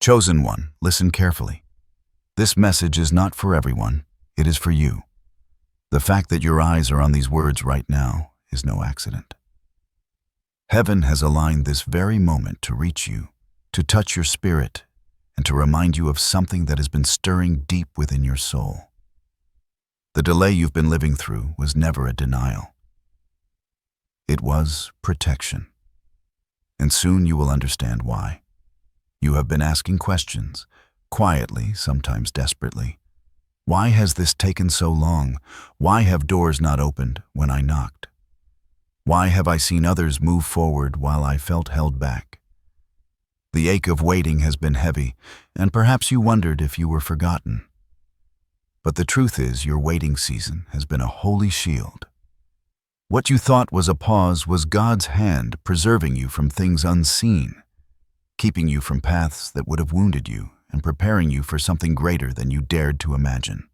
Chosen one, listen carefully. This message is not for everyone, it is for you. The fact that your eyes are on these words right now is no accident. Heaven has aligned this very moment to reach you, to touch your spirit, and to remind you of something that has been stirring deep within your soul. The delay you've been living through was never a denial. It was protection. And soon you will understand why. You have been asking questions, quietly, sometimes desperately. Why has this taken so long? Why have doors not opened when I knocked? Why have I seen others move forward while I felt held back? The ache of waiting has been heavy, and perhaps you wondered if you were forgotten. But the truth is, your waiting season has been a holy shield. What you thought was a pause was God's hand preserving you from things unseen, keeping you from paths that would have wounded you and preparing you for something greater than you dared to imagine.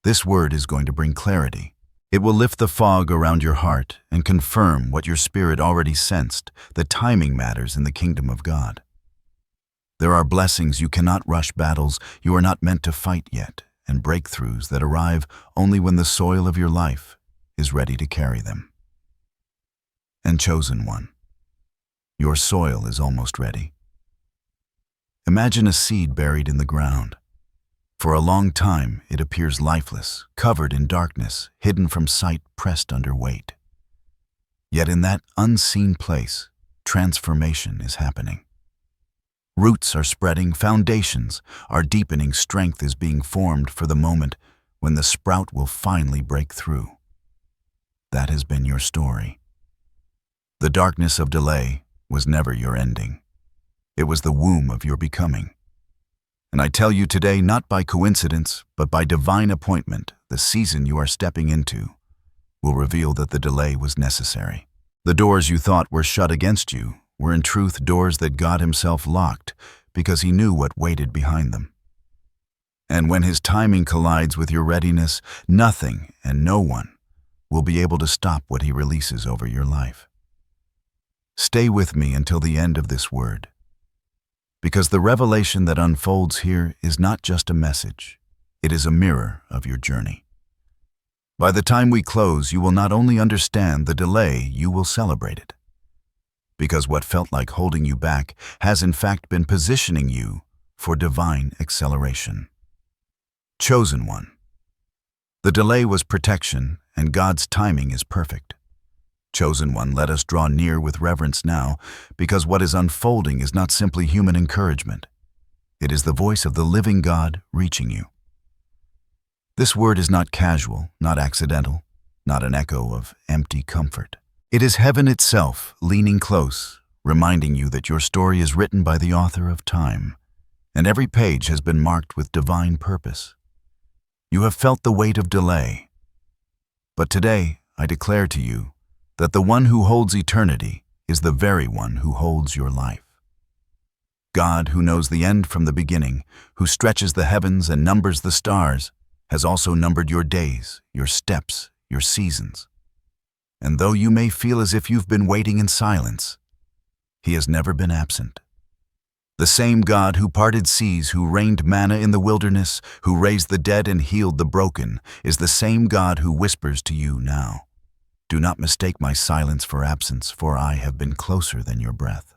This word is going to bring clarity. It will lift the fog around your heart and confirm what your spirit already sensed, that timing matters in the kingdom of God. There are blessings you cannot rush, battles you are not meant to fight yet, and breakthroughs that arrive only when the soil of your life is ready to carry them. And chosen one, your soil is almost ready. Imagine a seed buried in the ground. For a long time, it appears lifeless, covered in darkness, hidden from sight, pressed under weight. Yet in that unseen place, transformation is happening. Roots are spreading, foundations are deepening, strength is being formed for the moment when the sprout will finally break through. That has been your story. The darkness of delay was never your ending. It was the womb of your becoming. And I tell you today, not by coincidence, but by divine appointment, the season you are stepping into will reveal that the delay was necessary. The doors you thought were shut against you were in truth doors that God Himself locked because He knew what waited behind them. And when His timing collides with your readiness, nothing and no one will be able to stop what He releases over your life. Stay with me until the end of this word, because the revelation that unfolds here is not just a message, it is a mirror of your journey. By the time we close, you will not only understand the delay, you will celebrate it. Because what felt like holding you back has in fact been positioning you for divine acceleration. Chosen one. The delay was protection, and God's timing is perfect. Chosen one, let us draw near with reverence now, because what is unfolding is not simply human encouragement. It is the voice of the living God reaching you. This word is not casual, not accidental, not an echo of empty comfort. It is heaven itself leaning close, reminding you that your story is written by the author of time, and every page has been marked with divine purpose. You have felt the weight of delay, but today I declare to you that the one who holds eternity is the very one who holds your life. God, who knows the end from the beginning, who stretches the heavens and numbers the stars, has also numbered your days, your steps, your seasons. And though you may feel as if you've been waiting in silence, He has never been absent. The same God who parted seas, who rained manna in the wilderness, who raised the dead and healed the broken, is the same God who whispers to you now, "Do not mistake my silence for absence, for I have been closer than your breath."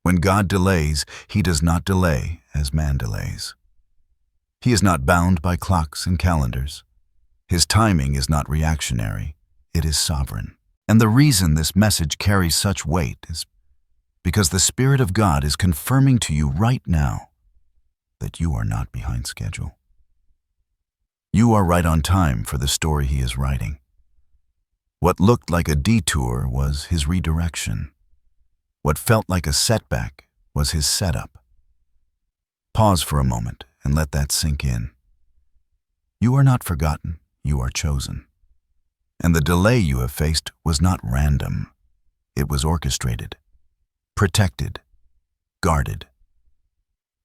When God delays, He does not delay as man delays. He is not bound by clocks and calendars. His timing is not reactionary, it is sovereign. And the reason this message carries such weight is because the Spirit of God is confirming to you right now that you are not behind schedule. You are right on time for the story He is writing. What looked like a detour was His redirection. What felt like a setback was His setup. Pause for a moment and let that sink in. You are not forgotten, you are chosen. And the delay you have faced was not random. It was orchestrated, protected, guarded.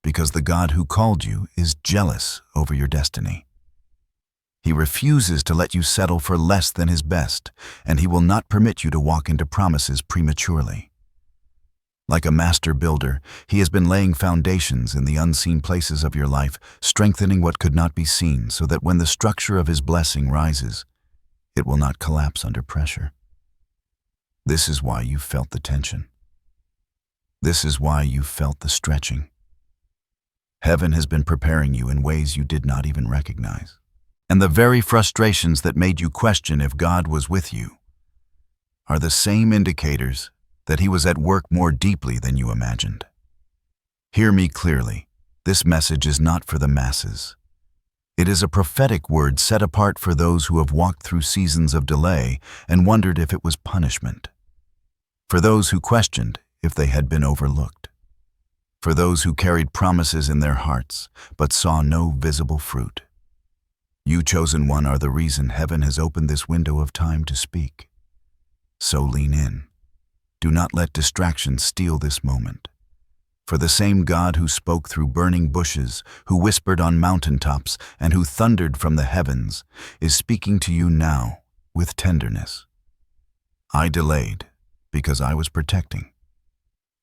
Because the God who called you is jealous over your destiny. He refuses to let you settle for less than His best, and He will not permit you to walk into promises prematurely. Like a master builder, he has been laying foundations in the unseen places of your life, strengthening what could not be seen so that when the structure of his blessing rises, it will not collapse under pressure. This is why you felt the tension. This is why you felt the stretching. Heaven has been preparing you in ways you did not even recognize. And the very frustrations that made you question if God was with you are the same indicators that he was at work more deeply than you imagined. Hear me clearly. This message is not for the masses. It is a prophetic word set apart for those who have walked through seasons of delay and wondered if it was punishment. For those who questioned if they had been overlooked. For those who carried promises in their hearts but saw no visible fruit. You, chosen one, are the reason heaven has opened this window of time to speak. So lean in. Do not let distractions steal this moment. For the same God who spoke through burning bushes, who whispered on mountaintops, and who thundered from the heavens, is speaking to you now with tenderness. I delayed because I was protecting.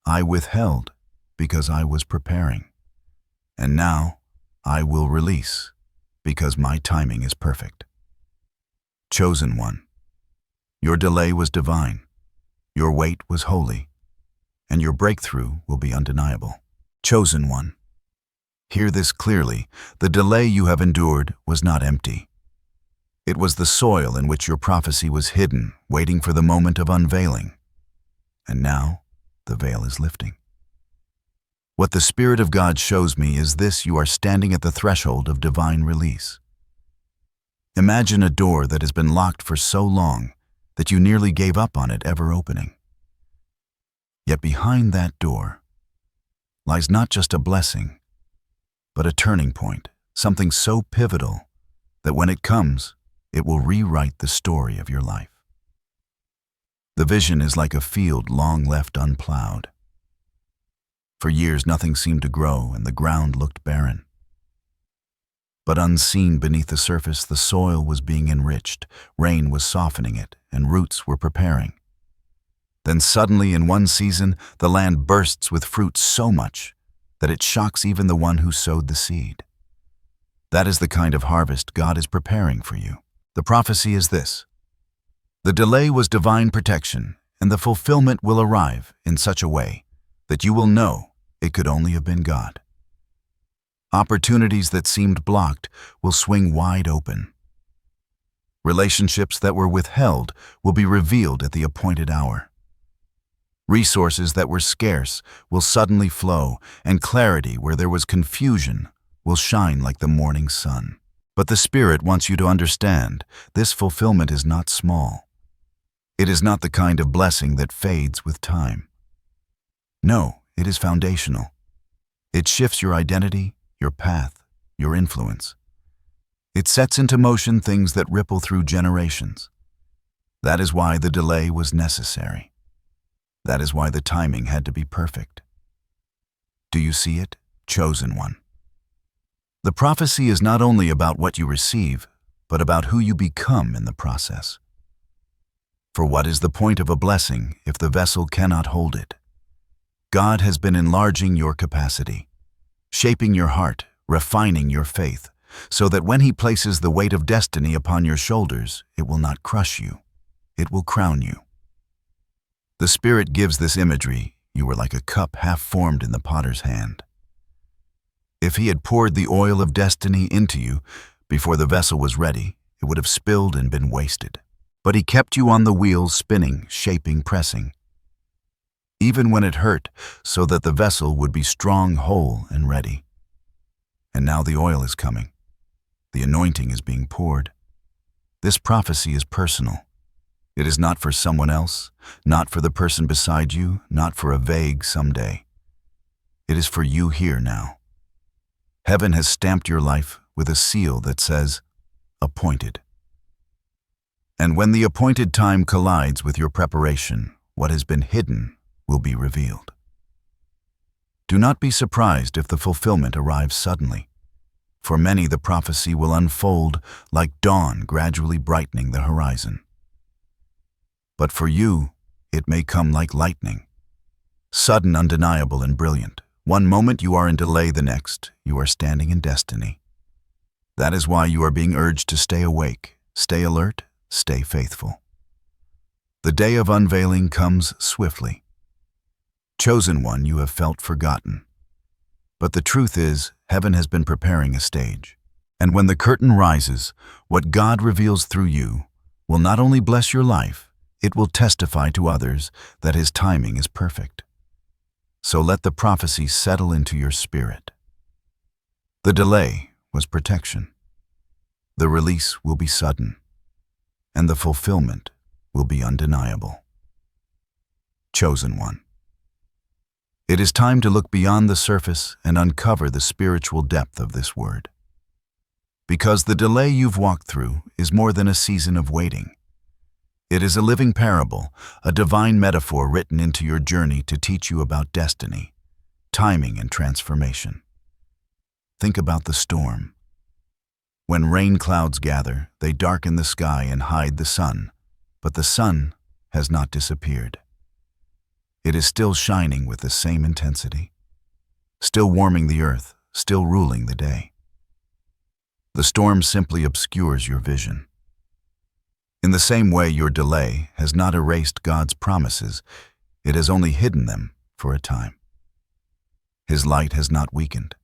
I withheld because I was preparing. And now I will release because my timing is perfect. Chosen one, your delay was divine, your wait was holy, and your breakthrough will be undeniable. Chosen one, hear this clearly. The delay you have endured was not empty. It was the soil in which your prophecy was hidden, waiting for the moment of unveiling. And now, the veil is lifting. What the Spirit of God shows me is this: you are standing at the threshold of divine release. Imagine a door that has been locked for so long that you nearly gave up on it ever opening. Yet behind that door lies not just a blessing, but a turning point, something so pivotal that when it comes, it will rewrite the story of your life. The vision is like a field long left unplowed. For years, nothing seemed to grow and the ground looked barren. But unseen beneath the surface, the soil was being enriched, rain was softening it, and roots were preparing. Then suddenly, in one season, the land bursts with fruit so much that it shocks even the one who sowed the seed. That is the kind of harvest God is preparing for you. The prophecy is this: the delay was divine protection, and the fulfillment will arrive in such a way that you will know it could only have been God. Opportunities that seemed blocked will swing wide open. Relationships that were withheld will be revealed at the appointed hour. Resources that were scarce will suddenly flow, and clarity where there was confusion will shine like the morning sun. But the Spirit wants you to understand, this fulfillment is not small. It is not the kind of blessing that fades with time. No, it is foundational. It shifts your identity, your path, your influence. It sets into motion things that ripple through generations. That is why the delay was necessary. That is why the timing had to be perfect. Do you see it, chosen one? The prophecy is not only about what you receive, but about who you become in the process. For what is the point of a blessing if the vessel cannot hold it? God has been enlarging your capacity, shaping your heart, refining your faith, so that when he places the weight of destiny upon your shoulders, it will not crush you, it will crown you. The Spirit gives this imagery: you were like a cup half formed in the potter's hand. If he had poured the oil of destiny into you before the vessel was ready, it would have spilled and been wasted. But he kept you on the wheels, spinning, shaping, pressing, even when it hurt, so that the vessel would be strong, whole, and ready. And now the oil is coming. The anointing is being poured. This prophecy is personal. It is not for someone else, not for the person beside you, not for a vague someday. It is for you here now. Heaven has stamped your life with a seal that says, appointed. And when the appointed time collides with your preparation, what has been hidden will be revealed. Do not be surprised if the fulfillment arrives suddenly. For many, the prophecy will unfold like dawn gradually brightening the horizon. But for you, it may come like lightning, Sudden, undeniable, and brilliant. One moment you are in delay, the next you are standing in destiny. That is why you are being urged to stay awake, stay alert, stay faithful. The day of unveiling comes swiftly. Chosen one, you have felt forgotten. But the truth is, heaven has been preparing a stage. And when the curtain rises, what God reveals through you will not only bless your life, it will testify to others that His timing is perfect. So let the prophecy settle into your spirit. The delay was protection. The release will be sudden, and the fulfillment will be undeniable. Chosen one. It is time to look beyond the surface and uncover the spiritual depth of this word. Because the delay you've walked through is more than a season of waiting. It is a living parable, a divine metaphor written into your journey to teach you about destiny, timing, and transformation. Think about the storm. When rain clouds gather, they darken the sky and hide the sun, but the sun has not disappeared. It is still shining with the same intensity, still warming the earth, still ruling the day. The storm simply obscures your vision. In the same way, your delay has not erased God's promises, it has only hidden them for a time. His light has not weakened.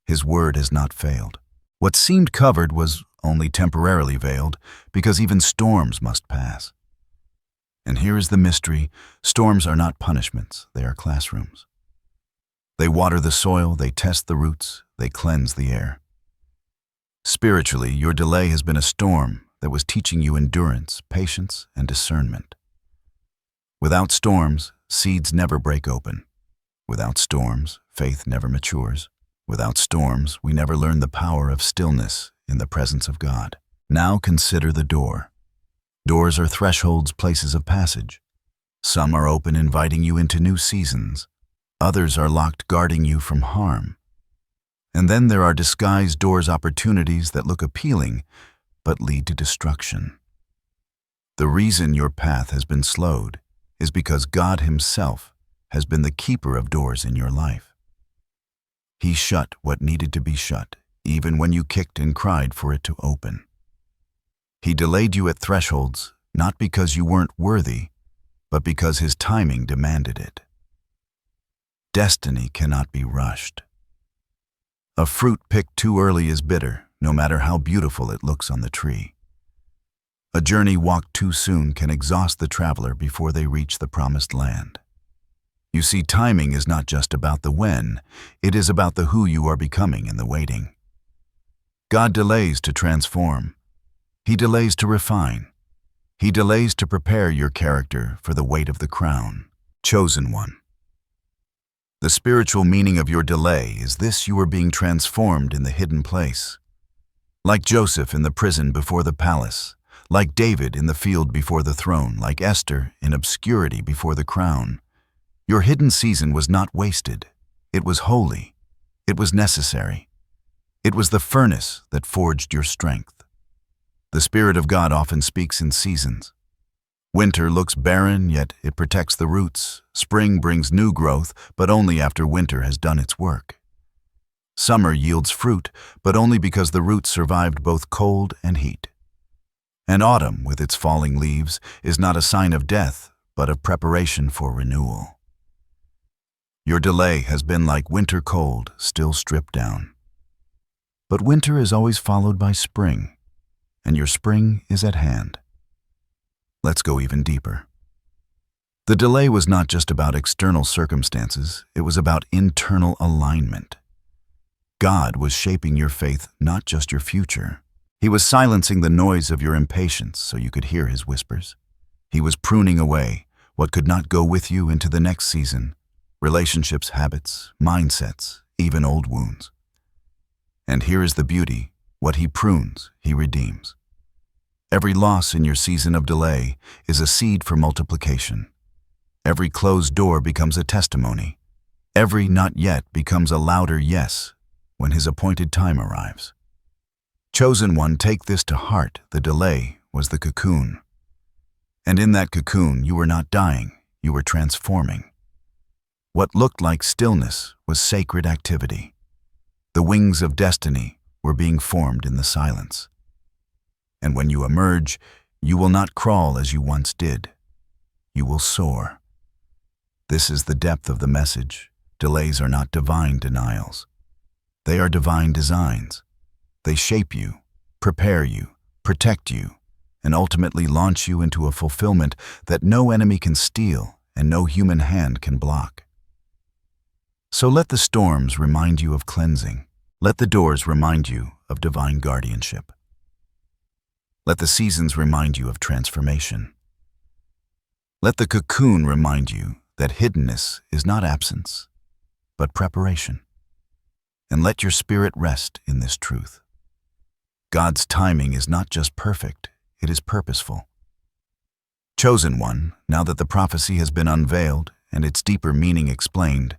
His word has not failed. What seemed covered was only temporarily veiled, because even storms must pass. And here is the mystery: storms are not punishments, they are classrooms. They water the soil, they test the roots, they cleanse the air. Spiritually, your delay has been a storm that was teaching you endurance, patience, and discernment. Without storms, seeds never break open. Without storms, faith never matures. Without storms, we never learn the power of stillness in the presence of God. Now consider the door. Doors are thresholds, places of passage. Some are open, inviting you into new seasons. Others are locked, guarding you from harm. And then there are disguised doors, opportunities that look appealing, but lead to destruction. The reason your path has been slowed is because God Himself has been the keeper of doors in your life. He shut what needed to be shut, even when you kicked and cried for it to open. He delayed you at thresholds, not because you weren't worthy, but because His timing demanded it. Destiny cannot be rushed. A fruit picked too early is bitter, no matter how beautiful it looks on the tree. A journey walked too soon can exhaust the traveler before they reach the promised land. You see, timing is not just about the when, it is about the who you are becoming in the waiting. God delays to transform. He delays to refine. He delays to prepare your character for the weight of the crown. Chosen one. The spiritual meaning of your delay is this: you are being transformed in the hidden place. Like Joseph in the prison before the palace, like David in the field before the throne, like Esther in obscurity before the crown. Your hidden season was not wasted. It was holy. It was necessary. It was the furnace that forged your strength. The Spirit of God often speaks in seasons. Winter looks barren, yet it protects the roots. Spring brings new growth, but only after winter has done its work. Summer yields fruit, but only because the roots survived both cold and heat. And autumn, with its falling leaves, is not a sign of death, but of preparation for renewal. Your delay has been like winter cold, still stripped down. But winter is always followed by spring, and your spring is at hand. Let's go even deeper. The delay was not just about external circumstances, it was about internal alignment. God was shaping your faith, not just your future. He was silencing the noise of your impatience so you could hear His whispers. He was pruning away what could not go with you into the next season: relationships, habits, mindsets, even old wounds. And here is the beauty: what He prunes, He redeems. Every loss in your season of delay is a seed for multiplication. Every closed door becomes a testimony. Every not yet becomes a louder yes when His appointed time arrives. Chosen one, take this to heart: the delay was the cocoon. And in that cocoon, you were not dying, you were transforming. What looked like stillness was sacred activity. The wings of destiny were being formed in the silence. And when you emerge, you will not crawl as you once did. You will soar. This is the depth of the message. Delays are not divine denials. They are divine designs. They shape you, prepare you, protect you, and ultimately launch you into a fulfillment that no enemy can steal and no human hand can block. So let the storms remind you of cleansing. Let the doors remind you of divine guardianship. Let the seasons remind you of transformation. Let the cocoon remind you that hiddenness is not absence, but preparation. And let your spirit rest in this truth. God's timing is not just perfect, it is purposeful. Chosen one, now that the prophecy has been unveiled and its deeper meaning explained,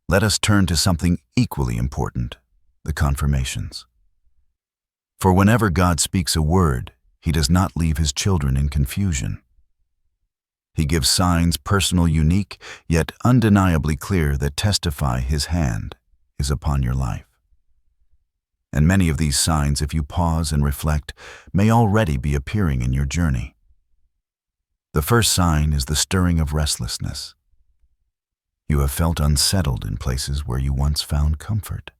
let us turn to something equally important, the confirmations. For whenever God speaks a word, He does not leave His children in confusion. He gives signs personal, unique, yet undeniably clear that testify His hand is upon your life. And many of these signs, if you pause and reflect, may already be appearing in your journey. The first sign is the stirring of restlessness. You have felt unsettled in places where you once found comfort.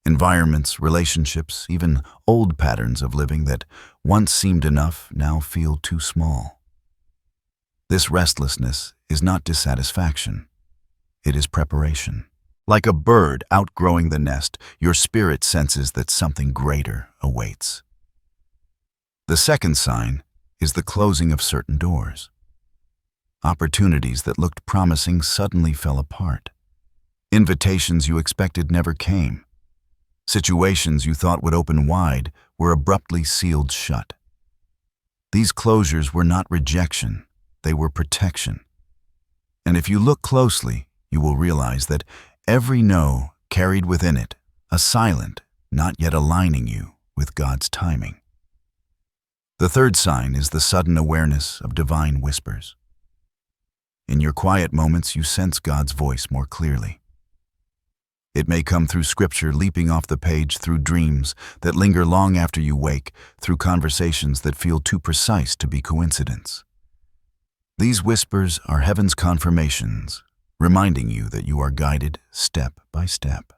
Environments, relationships, even old patterns of living that once seemed enough now feel too small. This restlessness is not dissatisfaction. It is preparation. Like a bird outgrowing the nest, your spirit senses that something greater awaits. The second sign is the closing of certain doors. Opportunities that looked promising suddenly fell apart. Invitations you expected never came. Situations you thought would open wide were abruptly sealed shut. These closures were not rejection, they were protection. And if you look closely, you will realize that every no carried within it a silent, not yet aligning you with God's timing. The third sign is the sudden awareness of divine whispers. In your quiet moments, you sense God's voice more clearly. It may come through scripture leaping off the page, through dreams that linger long after you wake, through conversations that feel too precise to be coincidence. These whispers are heaven's confirmations, reminding you that you are guided step by step.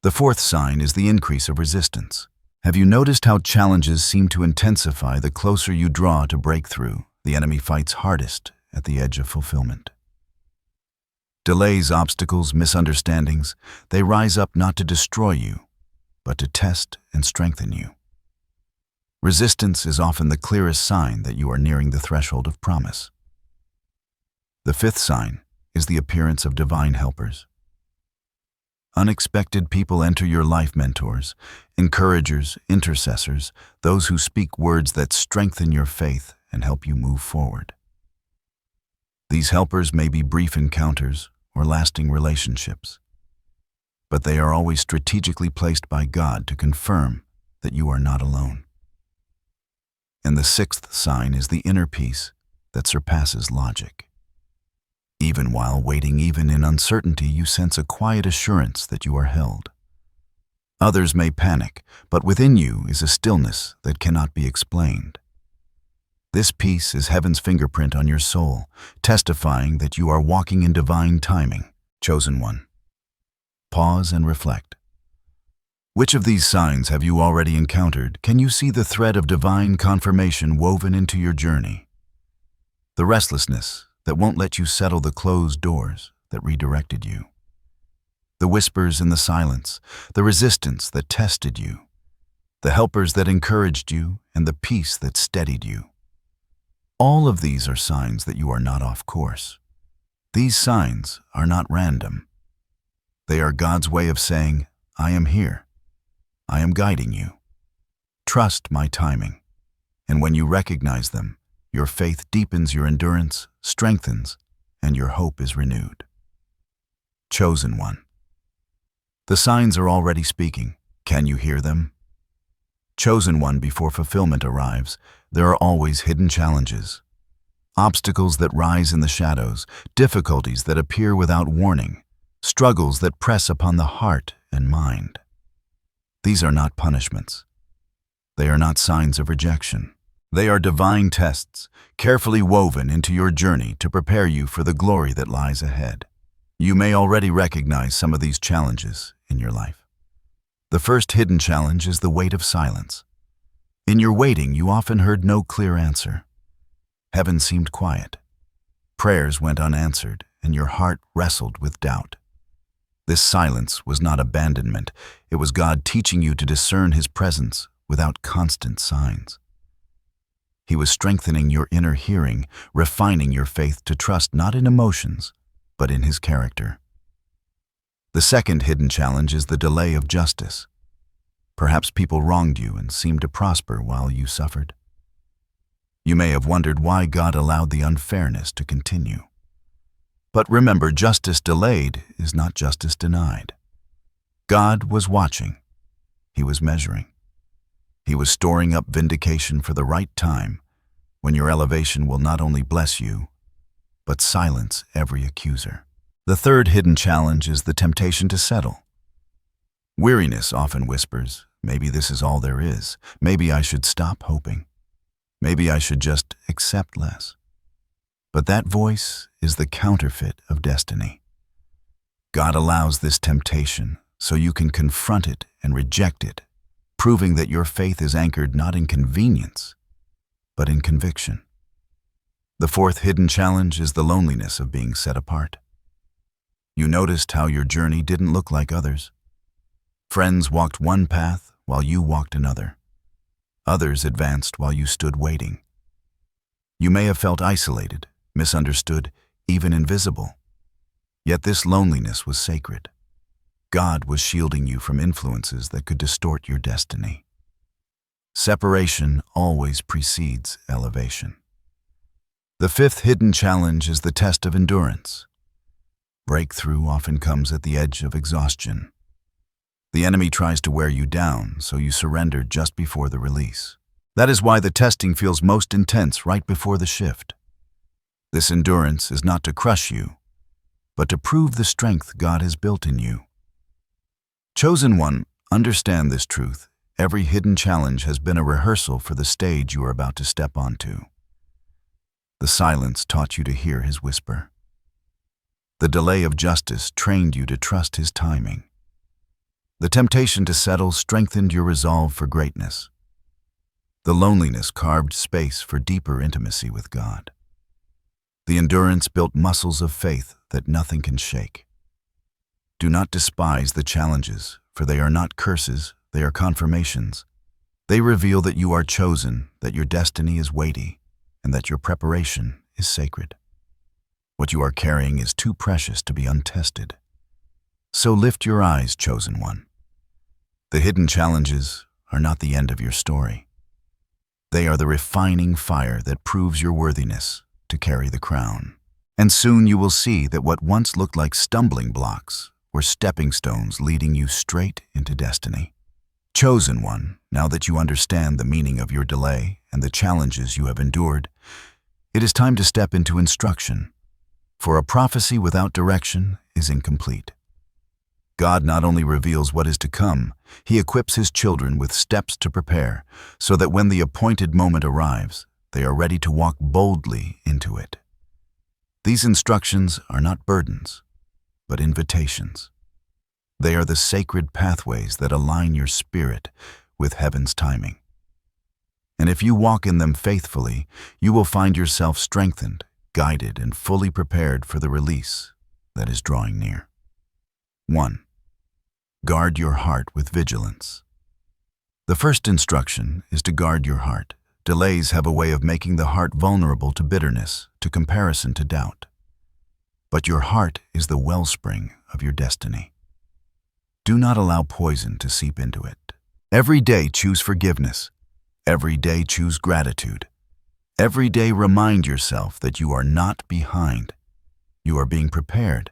The fourth sign is the increase of resistance. Have you noticed how challenges seem to intensify the closer you draw to breakthrough? The enemy fights hardest at the edge of fulfillment. Delays, obstacles, misunderstandings, they rise up not to destroy you, but to test and strengthen you. Resistance is often the clearest sign that you are nearing the threshold of promise. The fifth sign is the appearance of divine helpers. Unexpected people enter your life: mentors, encouragers, intercessors, those who speak words that strengthen your faith and help you move forward. These helpers may be brief encounters or lasting relationships, but they are always strategically placed by God to confirm that you are not alone. And the sixth sign is the inner peace that surpasses logic. Even while waiting, even in uncertainty, you sense a quiet assurance that you are held. Others may panic, but within you is a stillness that cannot be explained. This peace is heaven's fingerprint on your soul, testifying that you are walking in divine timing. Chosen one. Pause and reflect. Which of these signs have you already encountered? Can you see the thread of divine confirmation woven into your journey? The restlessness that won't let you settle, the closed doors that redirected you. The whispers in the silence, the resistance that tested you, the helpers that encouraged you, and the peace that steadied you. All of these are signs that you are not off course. These signs are not random. They are God's way of saying, I am here. I am guiding you. Trust my timing. And when you recognize them, your faith deepens, your endurance strengthens, and your hope is renewed. Chosen one. The signs are already speaking. Can you hear them? Chosen one, before fulfillment arrives, there are always hidden challenges. Obstacles that rise in the shadows, difficulties that appear without warning, struggles that press upon the heart and mind. These are not punishments. They are not signs of rejection. They are divine tests, carefully woven into your journey to prepare you for the glory that lies ahead. You may already recognize some of these challenges in your life. The first hidden challenge is the weight of silence. In your waiting, you often heard no clear answer. Heaven seemed quiet. Prayers went unanswered, and your heart wrestled with doubt. This silence was not abandonment. It was God teaching you to discern His presence without constant signs. He was strengthening your inner hearing, refining your faith to trust not in emotions, but in His character. The second hidden challenge is the delay of justice. Perhaps people wronged you and seemed to prosper while you suffered. You may have wondered why God allowed the unfairness to continue. But remember, justice delayed is not justice denied. God was watching. He was measuring. He was storing up vindication for the right time, when your elevation will not only bless you, but silence every accuser. The third hidden challenge is the temptation to settle. Weariness often whispers, maybe this is all there is. Maybe I should stop hoping. Maybe I should just accept less. But that voice is the counterfeit of destiny. God allows this temptation so you can confront it and reject it, proving that your faith is anchored not in convenience, but in conviction. The fourth hidden challenge is the loneliness of being set apart. You noticed how your journey didn't look like others. Friends walked one path while you walked another. Others advanced while you stood waiting. You may have felt isolated, misunderstood, even invisible. Yet this loneliness was sacred. God was shielding you from influences that could distort your destiny. Separation always precedes elevation. The fifth hidden challenge is the test of endurance. Breakthrough often comes at the edge of exhaustion. The enemy tries to wear you down, so you surrender just before the release. That is why the testing feels most intense right before the shift. This endurance is not to crush you, but to prove the strength God has built in you. Chosen one, understand this truth. Every hidden challenge has been a rehearsal for the stage you are about to step onto. The silence taught you to hear His whisper. The delay of justice trained you to trust His timing. The temptation to settle strengthened your resolve for greatness. The loneliness carved space for deeper intimacy with God. The endurance built muscles of faith that nothing can shake. Do not despise the challenges, for they are not curses, they are confirmations. They reveal that you are chosen, that your destiny is weighty, and that your preparation is sacred. What you are carrying is too precious to be untested. So lift your eyes, chosen one. The hidden challenges are not the end of your story. They are the refining fire that proves your worthiness to carry the crown. And soon you will see that what once looked like stumbling blocks were stepping stones leading you straight into destiny. Chosen one, now that you understand the meaning of your delay and the challenges you have endured, it is time to step into instruction. For a prophecy without direction is incomplete. God not only reveals what is to come, He equips His children with steps to prepare, so that when the appointed moment arrives, they are ready to walk boldly into it. These instructions are not burdens, but invitations. They are the sacred pathways that align your spirit with heaven's timing. And if you walk in them faithfully, you will find yourself strengthened, guided, and fully prepared for the release that is drawing near. 1. Guard your heart with vigilance. The first instruction is to guard your heart. Delays have a way of making the heart vulnerable to bitterness, to comparison, to doubt. But your heart is the wellspring of your destiny. Do not allow poison to seep into it. Every day choose forgiveness. Every day choose gratitude. Every day remind yourself that you are not behind. You are being prepared.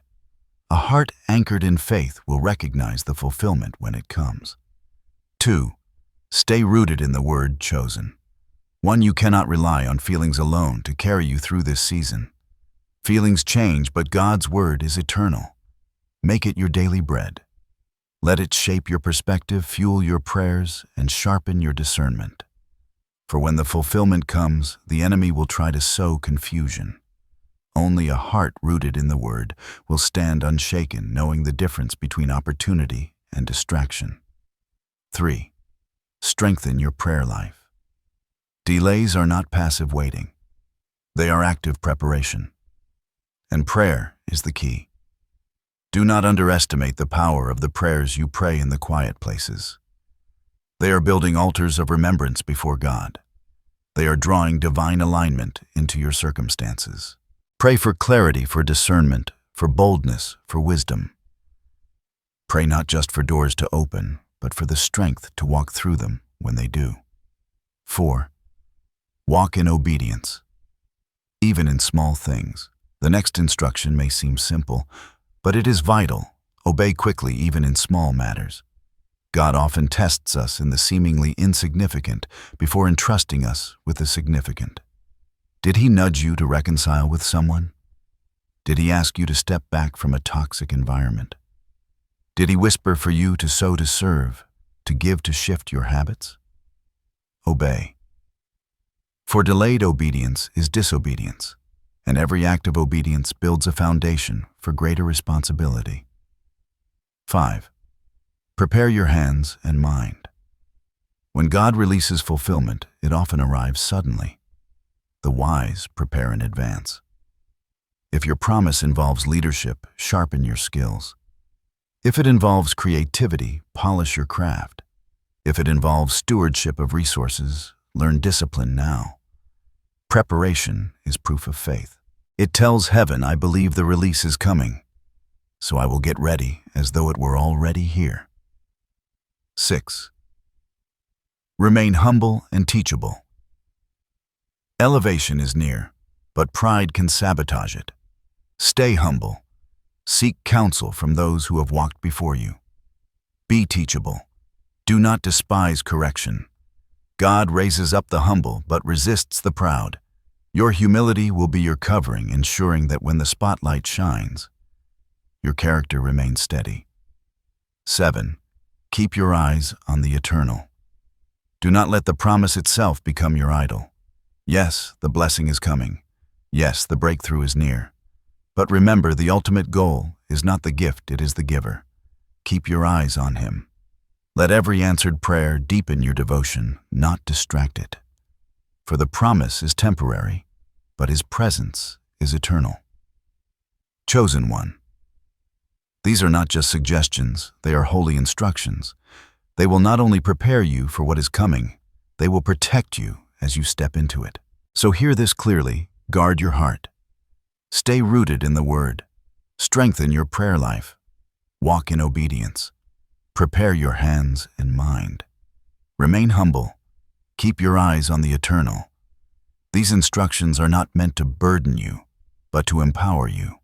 A heart anchored in faith will recognize the fulfillment when it comes. 2. Stay rooted in the word chosen. One, you cannot rely on feelings alone to carry you through this season. Feelings change, but God's word is eternal. Make it your daily bread. Let it shape your perspective, fuel your prayers, and sharpen your discernment. For when the fulfillment comes, the enemy will try to sow confusion. Only a heart rooted in the word will stand unshaken, knowing the difference between opportunity and distraction. 3. Strengthen your prayer life. Delays are not passive waiting. They are active preparation. And prayer is the key. Do not underestimate the power of the prayers you pray in the quiet places. They are building altars of remembrance before God. They are drawing divine alignment into your circumstances. Pray for clarity, for discernment, for boldness, for wisdom. Pray not just for doors to open, but for the strength to walk through them when they do. 4. Walk in obedience. Even in small things. The next instruction may seem simple, but it is vital. Obey quickly even in small matters. God often tests us in the seemingly insignificant before entrusting us with the significant. Did he nudge you to reconcile with someone? Did he ask you to step back from a toxic environment? Did he whisper for you to sow to serve, to give to shift your habits? Obey. For delayed obedience is disobedience, and every act of obedience builds a foundation for greater responsibility. 5. Prepare your hands and mind. When God releases fulfillment, it often arrives suddenly. The wise prepare in advance. If your promise involves leadership, sharpen your skills. If it involves creativity, polish your craft. If it involves stewardship of resources, learn discipline now. Preparation is proof of faith. It tells heaven, I believe the release is coming, so I will get ready as though it were already here. 6. Remain humble and teachable. Elevation is near, but pride can sabotage it. Stay humble. Seek counsel from those who have walked before you. Be teachable. Do not despise correction. God raises up the humble but resists the proud. Your humility will be your covering, ensuring that when the spotlight shines, your character remains steady. 7. Keep your eyes on the eternal. Do not let the promise itself become your idol. Yes, the blessing is coming. Yes, the breakthrough is near. But remember, the ultimate goal is not the gift, it is the giver. Keep your eyes on him. Let every answered prayer deepen your devotion, not distract it. For the promise is temporary, but his presence is eternal. Chosen one. These are not just suggestions, they are holy instructions. They will not only prepare you for what is coming, they will protect you as you step into it. So hear this clearly, guard your heart. Stay rooted in the word. Strengthen your prayer life. Walk in obedience. Prepare your hands and mind. Remain humble. Keep your eyes on the eternal. These instructions are not meant to burden you, but to empower you.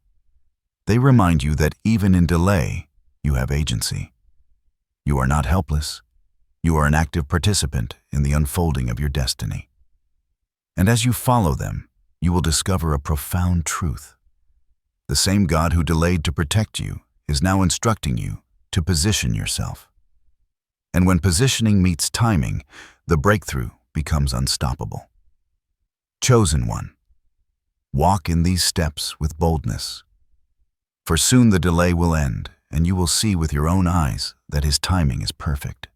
They remind you that even in delay, you have agency. You are not helpless. You are an active participant in the unfolding of your destiny. And as you follow them, you will discover a profound truth. The same God who delayed to protect you is now instructing you to position yourself. And when positioning meets timing, the breakthrough becomes unstoppable. Chosen one. Walk in these steps with boldness. For soon the delay will end, and you will see with your own eyes that his timing is perfect.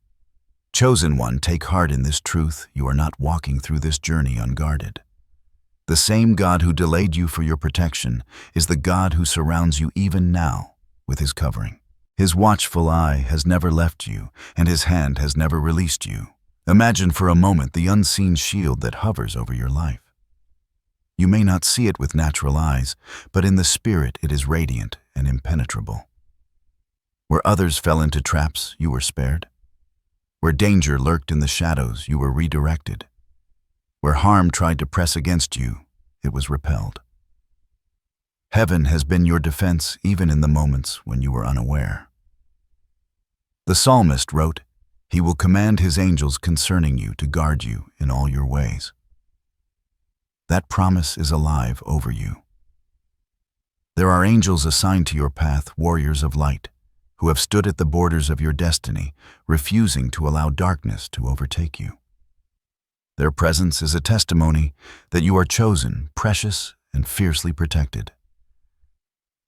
Chosen one, take heart in this truth. You are not walking through this journey unguarded. The same God who delayed you for your protection is the God who surrounds you even now with his covering. His watchful eye has never left you, and his hand has never released you. Imagine for a moment the unseen shield that hovers over your life. You may not see it with natural eyes, but in the spirit it is radiant and impenetrable. Where others fell into traps, you were spared. Where danger lurked in the shadows, you were redirected. Where harm tried to press against you, it was repelled. Heaven has been your defense even in the moments when you were unaware. The psalmist wrote, "He will command his angels concerning you to guard you in all your ways." That promise is alive over you. There are angels assigned to your path, warriors of light, who have stood at the borders of your destiny, refusing to allow darkness to overtake you. Their presence is a testimony that you are chosen, precious, and fiercely protected.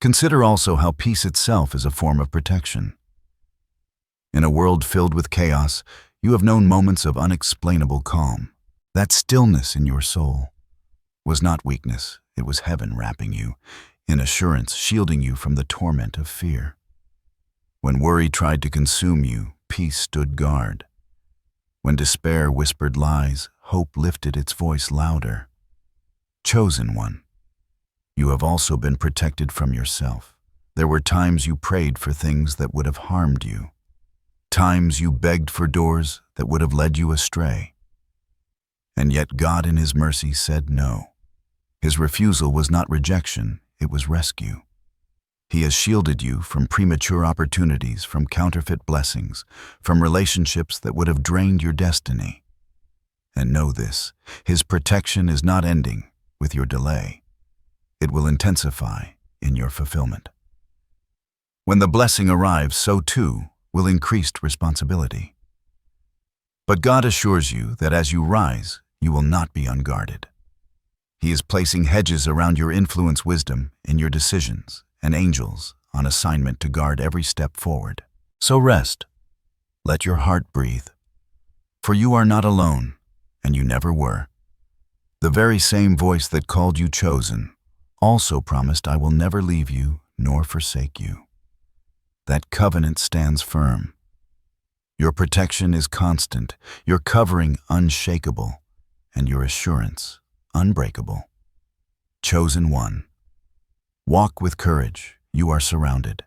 Consider also how peace itself is a form of protection. In a world filled with chaos, you have known moments of unexplainable calm. That stillness in your soul was not weakness, it was heaven wrapping you in assurance, shielding you from the torment of fear. When worry tried to consume you, peace stood guard. When despair whispered lies, hope lifted its voice louder. Chosen one, you have also been protected from yourself. There were times you prayed for things that would have harmed you. Times you begged for doors that would have led you astray. And yet God in His mercy said no. His refusal was not rejection, it was rescue. He has shielded you from premature opportunities, from counterfeit blessings, from relationships that would have drained your destiny. And know this, His protection is not ending with your delay. It will intensify in your fulfillment. When the blessing arrives, so too will increased responsibility. But God assures you that as you rise, you will not be unguarded. He is placing hedges around your influence, wisdom in your decisions, and angels on assignment to guard every step forward. So rest. Let your heart breathe. For you are not alone, and you never were. The very same voice that called you chosen also promised, I will never leave you nor forsake you. That covenant stands firm. Your protection is constant, your covering unshakable, and your assurance unbreakable. Chosen one. Walk with courage, you are surrounded.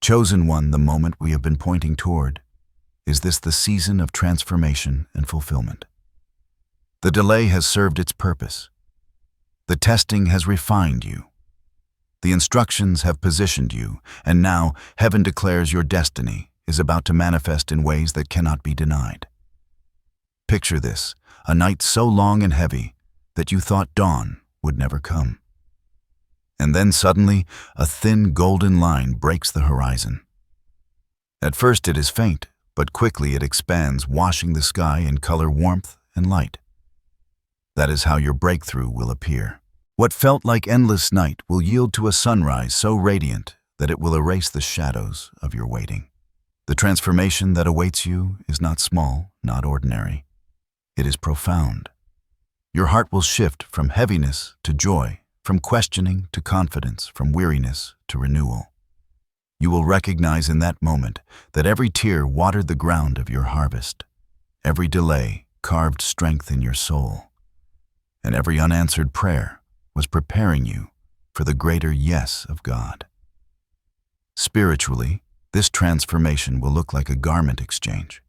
Chosen one, the moment we have been pointing toward. Is this the season of transformation and fulfillment? The delay has served its purpose. The testing has refined you. The instructions have positioned you, and now heaven declares your destiny is about to manifest in ways that cannot be denied. Picture this, a night so long and heavy that you thought dawn would never come. And then suddenly, a thin golden line breaks the horizon. At first it is faint, but quickly it expands, washing the sky in color, warmth, and light. That is how your breakthrough will appear. What felt like endless night will yield to a sunrise so radiant that it will erase the shadows of your waiting. The transformation that awaits you is not small, not ordinary. It is profound. Your heart will shift from heaviness to joy, from questioning to confidence, from weariness to renewal. You will recognize in that moment that every tear watered the ground of your harvest, every delay carved strength in your soul, and every unanswered prayer was preparing you for the greater yes of God. Spiritually, this transformation will look like a garment exchange.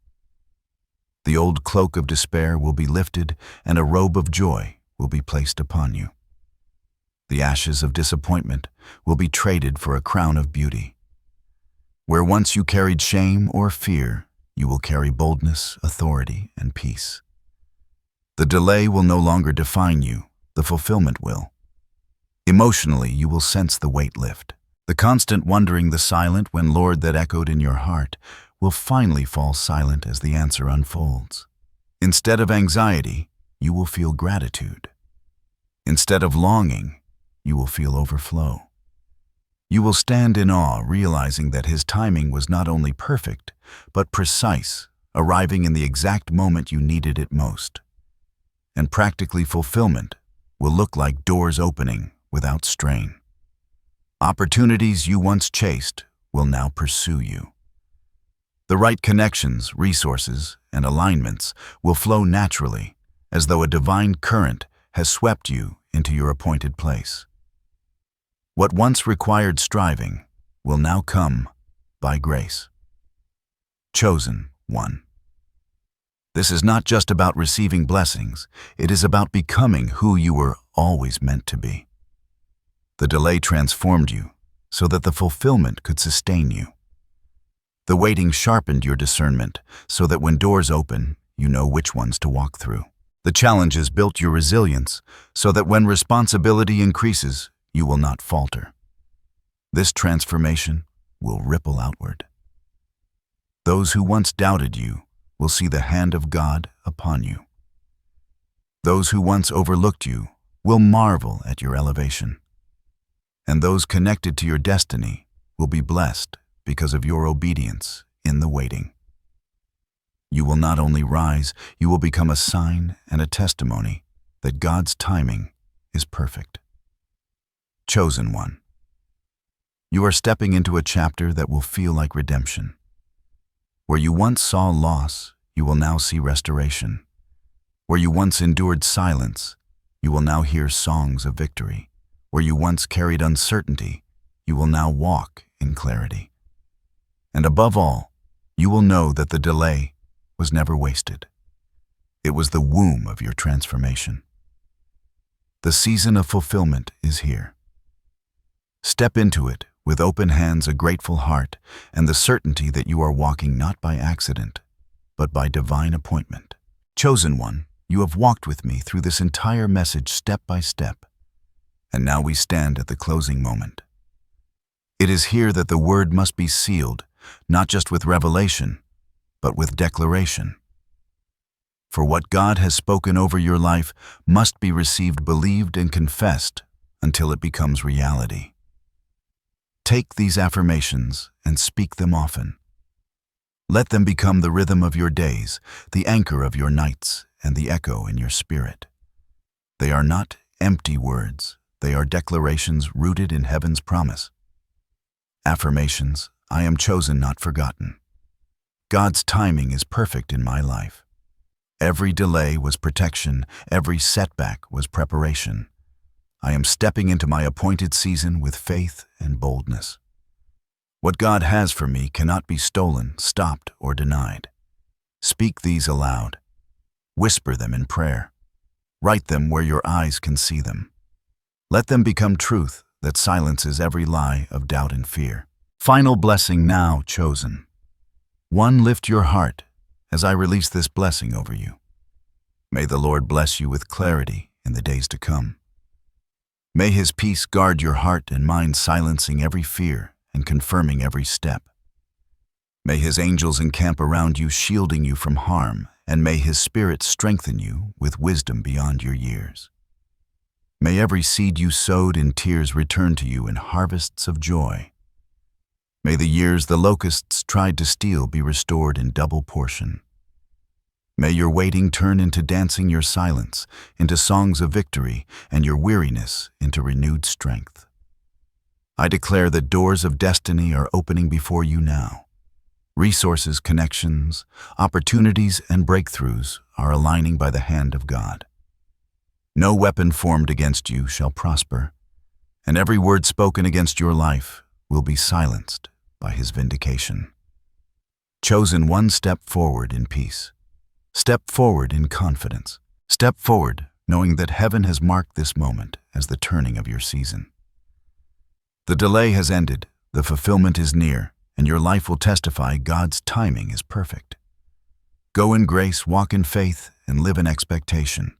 The old cloak of despair will be lifted, and a robe of joy will be placed upon you. The ashes of disappointment will be traded for a crown of beauty. Where once you carried shame or fear, you will carry boldness, authority, and peace. The delay will no longer define you, the fulfillment will. Emotionally, you will sense the weight lift. The constant wondering, the silent when Lord that echoed in your heart, will finally fall silent as the answer unfolds. Instead of anxiety, you will feel gratitude. Instead of longing, you will feel overflow. You will stand in awe, realizing that His timing was not only perfect, but precise, arriving in the exact moment you needed it most. And practically, fulfillment will look like doors opening without strain. Opportunities you once chased will now pursue you. The right connections, resources, and alignments will flow naturally, as though a divine current has swept you into your appointed place. What once required striving will now come by grace. Chosen one. This is not just about receiving blessings, it is about becoming who you were always meant to be. The delay transformed you so that the fulfillment could sustain you. The waiting sharpened your discernment so that when doors open, you know which ones to walk through. The challenges built your resilience so that when responsibility increases, you will not falter. This transformation will ripple outward. Those who once doubted you will see the hand of God upon you. Those who once overlooked you will marvel at your elevation. And those connected to your destiny will be blessed because of your obedience in the waiting. You will not only rise, you will become a sign and a testimony that God's timing is perfect. Chosen one. You are stepping into a chapter that will feel like redemption. Where you once saw loss, you will now see restoration. Where you once endured silence, you will now hear songs of victory. Where you once carried uncertainty, you will now walk in clarity. And above all, you will know that the delay was never wasted. It was the womb of your transformation. The season of fulfillment is here. Step into it with open hands, a grateful heart, and the certainty that you are walking not by accident, but by divine appointment. Chosen one, you have walked with me through this entire message step by step, and now we stand at the closing moment. It is here that the word must be sealed, not just with revelation, but with declaration. For what God has spoken over your life must be received, believed, and confessed until it becomes reality. Take these affirmations and speak them often. Let them become the rhythm of your days, the anchor of your nights, and the echo in your spirit. They are not empty words, they are declarations rooted in heaven's promise. Affirmations: I am chosen, not forgotten. God's timing is perfect in my life. Every delay was protection, every setback was preparation. I am stepping into my appointed season with faith and boldness. What God has for me cannot be stolen, stopped, or denied. Speak these aloud. Whisper them in prayer. Write them where your eyes can see them. Let them become truth that silences every lie of doubt and fear. Final blessing now, chosen. One, lift your heart as I release this blessing over you. May the Lord bless you with clarity in the days to come. May His peace guard your heart and mind, silencing every fear and confirming every step. May His angels encamp around you, shielding you from harm, and may His Spirit strengthen you with wisdom beyond your years. May every seed you sowed in tears return to you in harvests of joy. May the years the locusts tried to steal be restored in double portion. May your waiting turn into dancing, your silence into songs of victory, and your weariness into renewed strength. I declare that doors of destiny are opening before you now. Resources, connections, opportunities, and breakthroughs are aligning by the hand of God. No weapon formed against you shall prosper, and every word spoken against your life will be silenced by His vindication. Chosen one, step forward in peace. Step forward in confidence. Step forward knowing that heaven has marked this moment as the turning of your season. The delay has ended, the fulfillment is near, and your life will testify God's timing is perfect. Go in grace, walk in faith, and live in expectation.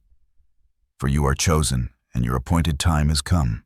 For you are chosen, and your appointed time has come.